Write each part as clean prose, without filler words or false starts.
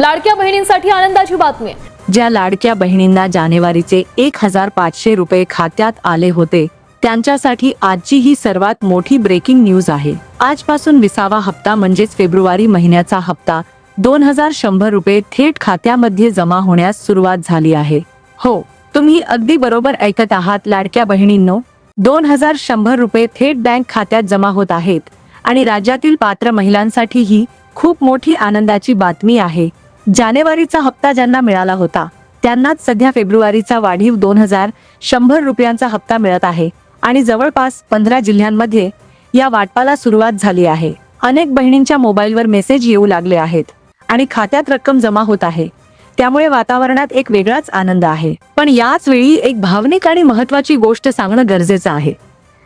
लाडक्या बहिणींसाठी आनंदाची बातमी। ज्या लाडक्या बहिणींना जानेवारीचे 1500 रुपये खात्यात आले होते त्यांच्यासाठी आजची ही सर्वात मोठी ब्रेकिंग न्यूज आहे। आजपासून 20वा हप्ता म्हणजेच फेब्रुवारी महिन्याचा हप्ता 2100 रुपये थेट खात्यामध्ये जमा होण्यास सुरुवात झाली आहे। हो, तुम्ही अगदी बरोबर ऐकत आहात लाडक्या बहिणींनो, 2100 रुपये थेट बँक खात्यात जमा होत आहेत आणि राज्यातील पात्र महिलांसाठी ही खूप मोठी आनंदाची बातमी आहे। जानेवारीचा हप्ता ज्यांना मिळाला होता त्यांनाच सध्या फेब्रुवारीचा वाढीव 2100 रुपयांचा हप्ता मिळत आहे आणि जवळपास 15 जिल्ह्यांमध्ये या वाटपाला सुरुवात झाली आहे। अनेक बहिणींच्या मोबाईलवर मेसेज येऊ लागले आहेत आणि खात्यात रक्कम जमा होत आहे, त्यामुळे वातावरणात एक वेगळाच आनंद आहे। पण याच वेळी एक भावनिक आणि महत्त्वाची गोष्ट सांगणं गरजेचं आहे।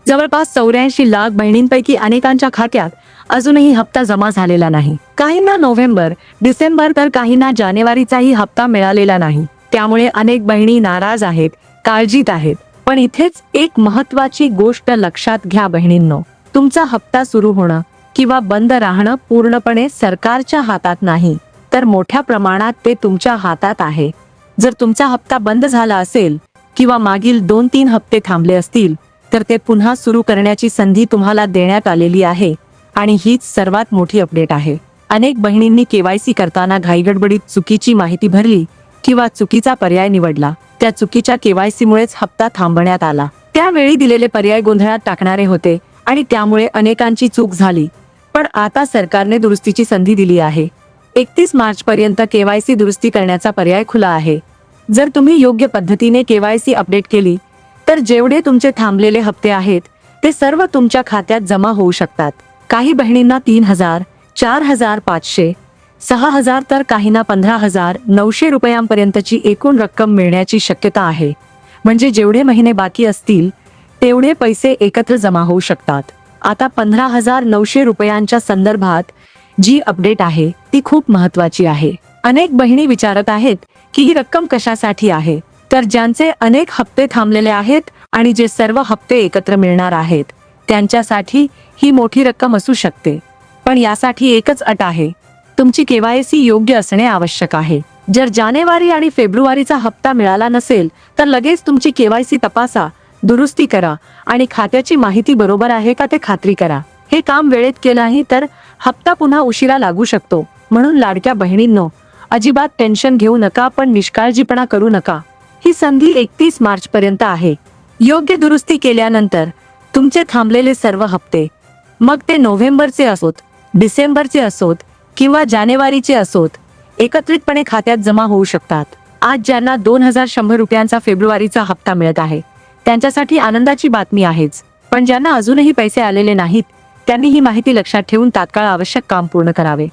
जवळपास 84 लाख बहिणींपैकी अनेकांच्या खात्यात अजूनही हप्ता जमा झालेला नाही। काहींना नोव्हेंबर, डिसेंबर तर काहींना जानेवारीचाही हप्ता मिळालेला नाही। त्यामुळे अनेक बहिणी नाराज आहेत, काळजीत आहेत। पण इथेच एक महत्त्वाची गोष्ट लक्षात घ्या बहिणींनो, तुमचा हप्ता सुरू होणं किंवा बंद राहणं पूर्णपणे सरकारच्या हातात नाही, तर मोठ्या प्रमाणात ते तुमच्या हातात आहे। जर तुमचा हप्ता बंद झाला असेल किंवा मागील 2-3 हप्ते थांबले असतील तर ते पुन्हा सुरू करण्याची संधी तुम्हाला देण्यात आलेली आहे आणि हीच सर्वात मोठी अपडेट आहे। अनेक बहिणींनी केवायसी करताना घाईगडबडीत चुकीची माहिती भरली किंवा चुकीचा पर्याय निवडला। त्या चुकीच्या केवायसी मुळेच हप्ता थांबवण्यात आला। त्यावेळी दिलेले पर्याय गोंधळात टाकणारे होते आणि त्यामुळे अनेकांची चूक झाली। पण आता सरकारने दुरुस्तीची संधी दिली आहे। 31 मार्च पर्यंत केवायसी दुरुस्ती करण्याचा पर्याय खुला आहे। जर तुम्ही योग्य पद्धतीने केवायसी अपडेट केली तर जेवढे तुमचे थांबलेले हप्ते आहेत ते सर्व तुमच्या खात्यात जमा होऊ शकतात। काही बहिणींना 3000, 4500, 6000 तर काहींना 15900 रुपयांपर्यंतची एकूण रक्कम मिळण्याची शक्यता आहे। म्हणजे जेवढे महिने बाकी असतील तेवढे पैसे एकत्र जमा होऊ शकतात। आता 15900 रुपयांच्या संदर्भात जी अपडेट आहे ती खूप महत्त्वाची आहे। अनेक बहिणी विचारत आहेत की ही रक्कम कशासाठी आहे, तर ज्यांचे अनेक हप्ते थांबलेले आहेत आणि जे सर्व हप्ते एकत्र मिळणार आहेत त्यांच्यासाठी ही मोठी रक्कम असू शकते। पण यासाठी एकच अट आहे, तुमची केवायसी योग्य असणे आवश्यक आहे। जर जानेवारी आणि फेब्रुवारीचा हप्ता मिळाला नसेल तर लगेच तुमची केवायसी तपासा, दुरुस्ती करा आणि खात्याची माहिती बरोबर आहे का ते खात्री करा। हे काम वेळेत केलं नाही तर हप्ता पुन्हा उशिरा लागू शकतो। म्हणून लाडक्या बहिणींनो, अजिबात टेन्शन घेऊ नका, पण निष्काळजीपणा करू नका। ही संधी 31 मार्च पर्यंत आहे। योग्य दुरुस्ती केल्यानंतर तुमचे थांबलेले सर्व हप्ते, मग ते नोव्हेंबरचे असोत, डिसेंबरचे असोत किंवा जानेवारीचे असोत, एकत्रितपणे खात्यात जमा होऊ शकतात। आज ज्यांना 2100 रुपयांचा फेब्रुवारीचा हप्ता मिळत आहे त्यांच्यासाठी आनंदाची बातमी आहेच, पण ज्यांना अजूनही पैसे आलेले नाहीत त्यांनी ही माहिती लक्षात ठेवून तात्काळ आवश्यक काम पूर्ण करावे।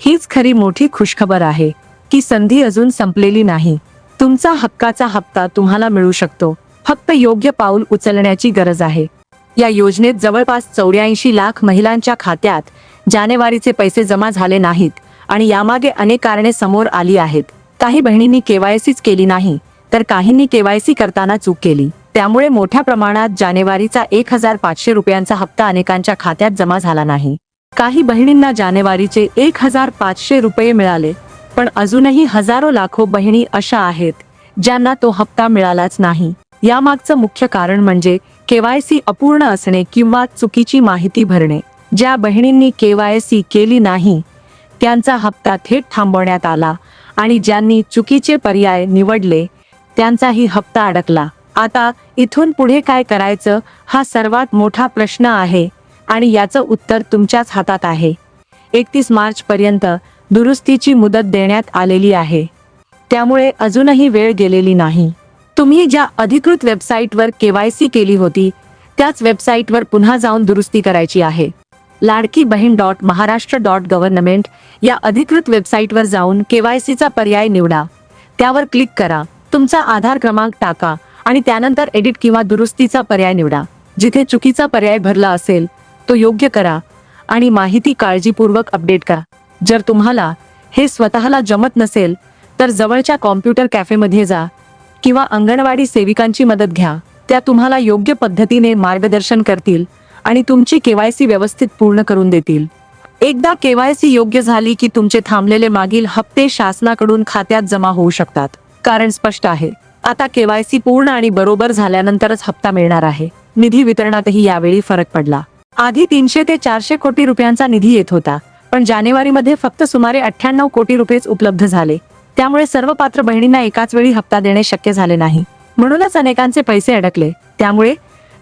हीच खरी मोठी खुशखबर आहे की संधी अजून संपलेली नाही। तुमचा हक्काचा हप्ता तुम्हाला मिळू शकतो, फक्त योग्य पाऊल उचलण्याची गरज आहे। या योजनेत जवळपास 84 लाख महिलांच्या खात्यात जानेवारीचे पैसे जमा झाले नाहीत आणि यामागे अनेक कारणे समोर आली आहेत। काही बहिणींनी केवायसीच केली नाही तर काहींनी केवायसी करताना चूक केली, त्यामुळे मोठ्या प्रमाणात जानेवारीचा 1500 रुपयांचा हप्ता अनेकांच्या खात्यात जमा झाला नाही। काही बहिणींना जानेवारीचे 1500 रुपये मिळाले, पण अजूनही हजारो लाखो बहिणी अशा आहेत ज्यांना तो हप्ता मिळालाच नाही। यामागचं मुख्य कारण म्हणजे केवायसी अपूर्ण असणे किंवा चुकीची माहिती भरणे। ज्या बहिणींनी केवायसी केली नाही त्यांचा हप्ता थेट थांबवण्यात आला आणि ज्यांनी चुकीचे पर्याय निवडले त्यांचाही हप्ता अडकला। आता इथून पुढे काय करायचं हा सर्वात मोठा प्रश्न आहे आणि याचं उत्तर तुमच्याच हातात आहे। 31 मार्च पर्यंत दुरुस्तीची मुदत देण्यात आलेली आहे, त्यामुळे अजूनही वेळ गेलेली नाही। तुम्ही ज्या अधिकृत वेबसाईटवर केवायसी केली होती त्याच वेबसाईटवर पुन्हा जाऊन दुरुस्ती करायची आहे। ladkibahn.maharashtra.government या अधिकृत वेबसाईटवर जाऊन केवायसीचा पर्याय निवडा, त्यावर क्लिक करा, तुमचा आधार क्रमांक टाका आणि त्यानंतर एडिट किंवा दुरुस्तीचा पर्याय निवडा। जिथे चुकीचा पर्याय भरला असेल तो योग्य करा आणि माहिती काळजीपूर्वक अपडेट करा। जर तुम्हाला हे स्वतःला जमत नसेल तर जवळच्या कॉम्प्युटर कॅफेमध्ये जा किंवा अंगणवाडी सेविकांची मदत घ्या, त्या तुम्हाला योग्य पद्धतीने मार्गदर्शन करतील आणि तुमची केवायसी व्यवस्थित पूर्ण करून देतील। एकदा केवायसी योग्य झाली की तुमचे थांबलेले मागील हप्ते शासनाकडून खात्यात जमा होऊ शकतात. कारण स्पष्ट आहे, आता केवायसी पूर्ण आणि बरोबर झाल्यानंतरच हप्ता मिळणार आहे. निधी वितरणातही यावेळी फरक पडला. आधी 300 ते 400 कोटी रुपयांचा निधी येत होता, पण जानेवारीमध्ये फक्त सुमारे 98 कोटी रुपयेच उपलब्ध झाले. त्यामुळे सर्व पात्र बहिणींना एकाच वेळी हप्ता देणे शक्य झाले नाही. म्हणूनच अनेकांचे पैसे अडकले. त्यामुळे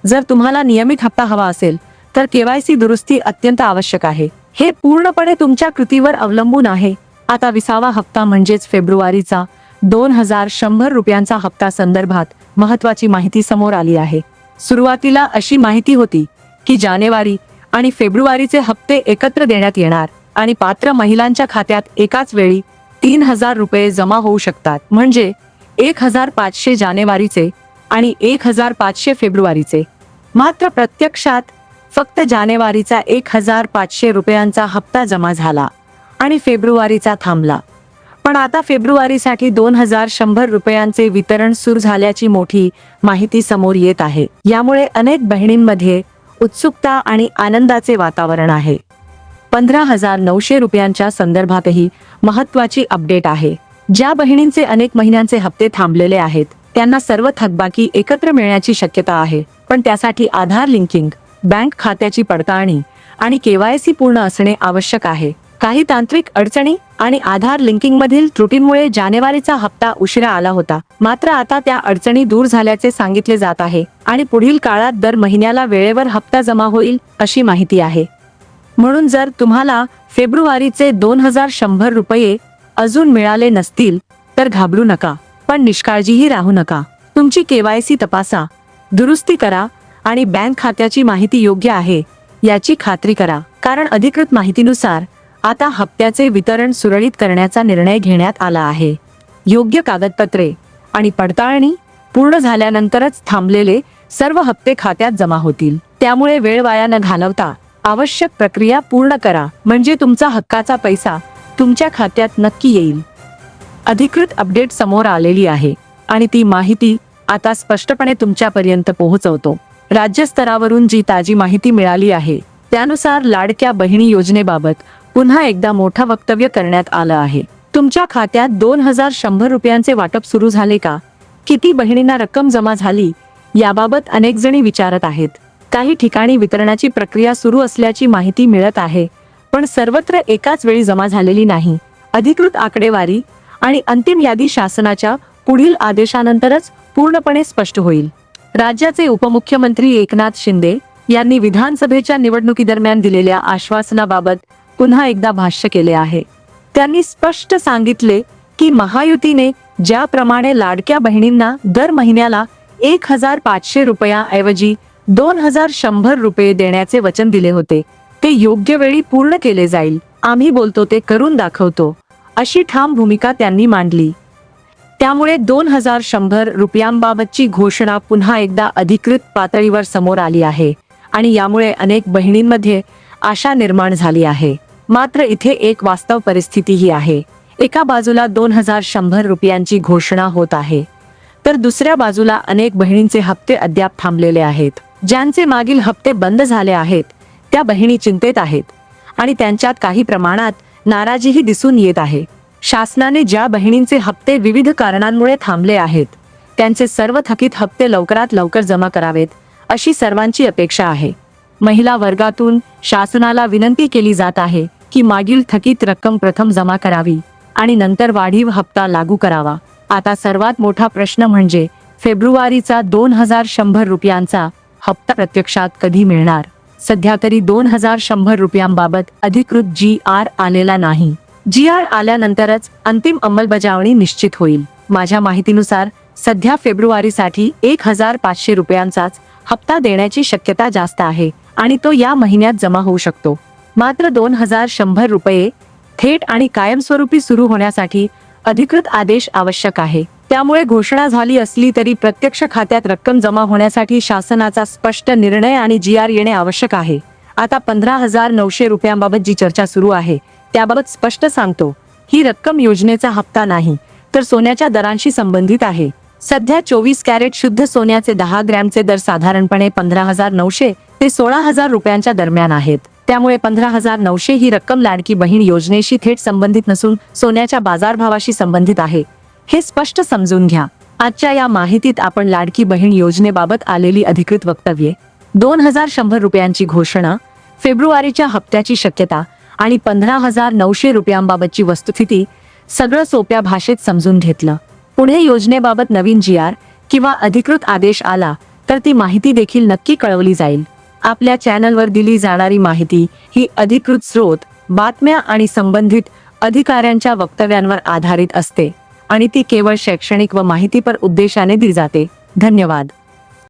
जर तुम्हाला नियमित हप्ता हवा असेल तर केवायसी दुरुस्ती अत्यंत आवश्यक आहे. हे पूर्णपणे तुमच्या कृतीवर अवलंबून आहे. आता 20वा हप्ता म्हणजेच फेब्रुवारीचा 2100 रुपयांचा हप्ता संदर्भात महत्त्वाची माहिती समोर आली आहे. सुरुवातीला अशी माहिती होती की जानेवारी आणि फेब्रुवारीचे हप्ते एकत्र देण्यात येणार आणि पात्र महिलांच्या खात्यात एकाच वेळी 3000 रुपये जमा होऊ शकतात. म्हणजे 1500 जानेवारीचे आणि 1500 फेब्रुवारीचे. मात्र प्रत्यक्षात फक्त जानेवारीचा 1500 रुपयांचा हप्ता जमा झाला आणि फेब्रुवारीचा थांबला. पण आता फेब्रुवारीसाठी 2100 रुपयांचे वितरण सुरू झाल्याची मोठी माहिती समोर येत आहे. यामुळे अनेक बहिणींमध्ये उत्सुकता आणि आनंदाचे वातावरण आहे. 15900 रुपयांच्या संदर्भातही महत्त्वाची अपडेट आहे. ज्या बहिणींचे अनेक महिन्यांचे हप्ते थांबलेले आहेत त्यांना सर्व थकबाकी एकत्र मिळण्याची शक्यता आहे. पण त्यासाठी आधार लिंकिंग, बँक खात्याची पडताळणी आणि केवायसी पूर्ण असणे आवश्यक आहे. काही तांत्रिक अडचणी आणि आधार लिंकिंग मधील त्रुटींमुळे जानेवारीचा हप्ता उशिरा आला होता. मात्र आता त्या अडचणी दूर झाल्याचे सांगितले जात आहे आणि पुढील काळात दर महिन्याला वेळेवर हप्ता जमा होईल अशी माहिती आहे. म्हणून जर तुम्हाला फेब्रुवारीचे 2100 रुपये अजून मिळाले नसतील तर घाबरू नका, पण निष्काळजीही राहू नका. तुमची केवायसी तपासा, दुरुस्ती करा आणि बँक खात्याची माहिती योग्य आहे याची खात्री करा. कारण अधिकृत माहितीनुसार आता हप्त्याचे वितरण सुरळीत करण्याचा निर्णय घेण्यात आला आहे. योग्य कागदपत्रे आणि पडताळणी पूर्ण झाल्यानंतरच थांबलेले सर्व हप्ते खात्यात जमा होतील. त्यामुळे वेळ वाया न घालवता आवश्यक प्रक्रिया पूर्ण करा, म्हणजे तुमचा हक्काचा पैसा तुमच्या खात्यात नक्की येईल. अधिकृत अपडेट समोर आलेली आहे आणि ती माहिती आता स्पष्टपणे तुमच्यापर्यंत पोहोचवतो. राज्यस्तरावरून जी ताजी माहिती मिळाली आहे त्यानुसार लाडक्या बहिणी योजनेबाबत पुन्हा एकदा मोठं वक्तव्य करण्यात आलं आहे. तुमच्या खात्यात 2100 रुपयांचे वाटप सुरू झाले का? किती बहिणींना रक्कम जमा झाली? याबाबत अनेक जणी विचारत आहेत. काही ठिकाणी वितरणाची प्रक्रिया सुरू असल्याची माहिती मिळत आहे, पण सर्वत्र एकाच वेळी जमा झालेली नाही. अधिकृत आकडेवारी आणि अंतिम यादी शासनाच्या पुढील आदेशानंतरच पूर्णपणे स्पष्ट होईल. राज्याचे उपमुख्यमंत्री एकनाथ शिंदे यांनी विधानसभेच्या निवडणुकीदरम्यान दिलेल्या आश्वासनाबाबत पुन्हा एकदा भाष्य केले आहे. त्यांनी स्पष्ट सांगितले की महायुतीने ज्याप्रमाणे लाडक्या बहिणींना दर महिन्याला 1500 रुपयाऐवजी 2100 रुपये देण्याचे वचन दिले होते ते योग्य वेळी पूर्ण केले जाईल. आम्ही बोलतो ते करून दाखवतो, अशी ठाम भूमिका त्यांनी मांडली. त्यामुळे 2100 रुपयांबाबतची घोषणा पुन्हा एकदा अधिकृत पातळीवर समोर आली आहे आणि यामुळे अनेक बहिणींमध्ये आशा निर्माण झाली आहे. मात्र इथे एक वास्तव परिस्थितीही आहे. एका बाजूला 2100 रुपयांची घोषणा होत आहे, तर दुसऱ्या बाजूला अनेक बहिणींचे हप्ते अद्याप थांबलेले आहेत. ज्यांचे मागील हप्ते बंद झाले आहेत त्या बहिणी चिंतेत आहेत आणि त्यांच्यात काही प्रमाणात नाराजीही दिसून येत आहे. शासनाने ज्या बहिणींचे हप्ते विविध कारणांमुळे थांबले आहेत त्यांचे सर्व थकीत हप्ते लवकरात लवकर जमा करावेत अशी सर्वांची अपेक्षा आहे. महिला वर्गातून शासनाला विनंती केली जात आहे की मागील थकीत रक्कम प्रथम जमा करावी आणि नंतर वाढीव हप्ता लागू करावा. आता सर्वात मोठा प्रश्न म्हणजे फेब्रुवारीचा 2100 रुपयांचा हप्ता प्रत्यक्षात कधी मिळणार? सध्या तरी 2100 रुपयांबाबत अधिकृत GR आलेला नाही. GR आल्यानंतरच अंतिम अंमलबजावणी निश्चित होईल. माझ्या माहितीनुसार सध्या फेब्रुवारीसाठी 1500 रुपयांचाच हप्ता देण्याची शक्यता जास्त आहे आणि तो या महिन्यात जमा होऊ शकतो. मात्र 2100 रुपये थेट आणि कायमस्वरूपी सुरू होण्यासाठी अधिकृत आदेश आवश्यक आहे. त्यामुळे घोषणा झाली असली तरी प्रत्यक्ष खात्यात रक्कम जमा होण्यासाठी शासनाचा स्पष्ट निर्णय आणि GR येणे आवश्यक आहे. आता 15900 रुपयांबाबत जी चर्चा सुरू आहे त्याबाबत स्पष्ट सांगतो, ही रक्कम योजनेचा हप्ता नाही तर सोन्याच्या दरांशी संबंधित आहे. सध्या 24 कॅरेट शुद्ध सोन्याचे 10 ग्रॅमचे दर साधारणपणे 15900 ते 16000 रुपयांच्या दरम्यान आहेत. त्यामुळे 15,900 ही रक्कम लाडकी बहीण योजनेशी थेट संबंधित नसून सोन्याच्या बाजारभावाशी संबंधित आहे, हे स्पष्ट समजून घ्या. आजच्या या माहितीत आपण लाडकी बहीण योजनेबाबत आलेली अधिकृत वक्तव्ये, 2,100 रुपयांची घोषणा, फेब्रुवारीच्या हप्त्याची शक्यता आणि 15,900 रुपयांबाबतची वस्तुस्थिती सगळं सोप्या भाषेत समजून घेतलं. पुढे योजनेबाबत नवीन GR किंवा अधिकृत आदेश आला तर ती माहिती देखील नक्की कळवली जाईल. आपल्या चॅनलवर दिली जाणारी माहिती ही अधिकृत स्रोत, बातम्या आणि संबंधित अधिकाऱ्यांच्या वक्तव्यांवर आधारित असते आणि ती केवळ शैक्षणिक व माहितीपर उद्देशाने दिली जाते. धन्यवाद.